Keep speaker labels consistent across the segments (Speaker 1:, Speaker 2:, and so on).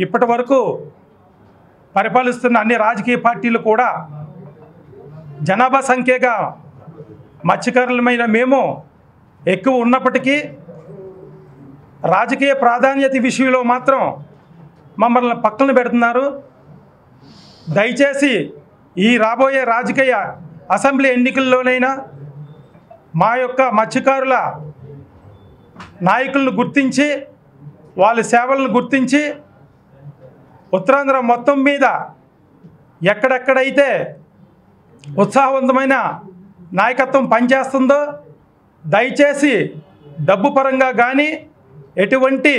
Speaker 1: ఇప్పటి వరకు పరిపాలిస్తున్న అన్ని రాజకీయ పార్టీలు కూడా జనాభా సంఖ్యగా మత్స్యకారులమైన మేము ఎక్కువ ఉన్నప్పటికీ రాజకీయ ప్రాధాన్యత విషయంలో మాత్రం మమ్మల్ని పక్కన పెడుతున్నారు. దయచేసి ఈ రాబోయే రాజకీయ అసెంబ్లీ ఎన్నికల్లోనైనా మా యొక్క మత్స్యకారుల నాయకులను గుర్తించి వాళ్ళ సేవలను గుర్తించి ఉత్తరాంధ్ర మొత్తం మీద ఎక్కడెక్కడైతే ఉత్సాహవంతమైన నాయకత్వం పనిచేస్తుందో దయచేసి డబ్బు పరంగా కానీ ఎటువంటి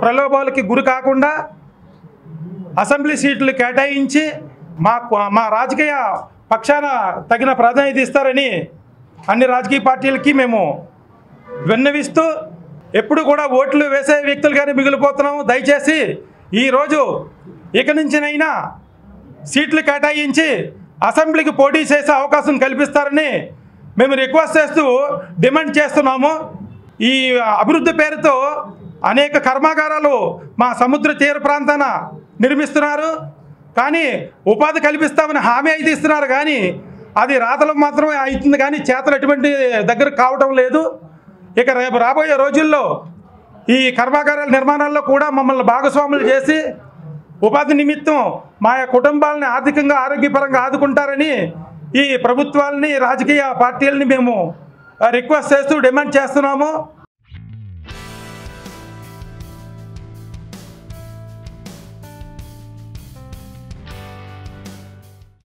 Speaker 1: ప్రలోభాలకి గురి కాకుండా అసెంబ్లీ సీట్లు కేటాయించి మా రాజకీయ పక్షాన తగిన ప్రాధాన్యత ఇస్తారని అన్ని రాజకీయ పార్టీలకి మేము విన్నవిస్తూ ఎప్పుడు కూడా ఓట్లు వేసే వ్యక్తులుగానే మిగిలిపోతున్నాము. దయచేసి ఈరోజు ఇక నుంచినైనా సీట్లు కేటాయించి అసెంబ్లీకి పోటీ చేసే అవకాశం కల్పిస్తారని మేము రిక్వెస్ట్ చేస్తూ డిమాండ్ చేస్తున్నాము. ఈ అభివృద్ధి పేరుతో అనేక కర్మాగారాలు మా సముద్ర తీర ప్రాంతాన నిర్మిస్తున్నారు. కానీ ఉపాధి కల్పిస్తామని హామీ అయితే ఇస్తున్నారు, కానీ అది రాతలకు మాత్రమే అవుతుంది, కానీ చేతలు ఎటువంటి దగ్గర కావడం లేదు. ఇక రేపు రాబోయే రోజుల్లో ఈ కర్మాగారాల నిర్మాణాల్లో కూడా మమ్మల్ని భాగస్వాములు చేసి ఉపాధి నిమిత్తం మా కుటుంబాలని ఆర్థికంగా ఆరోగ్యపరంగా ఆదుకుంటారని ఈ ప్రభుత్వాలని రాజకీయ పార్టీలని మేము రిక్వెస్ట్ చేస్తూ డిమాండ్ చేస్తున్నాము.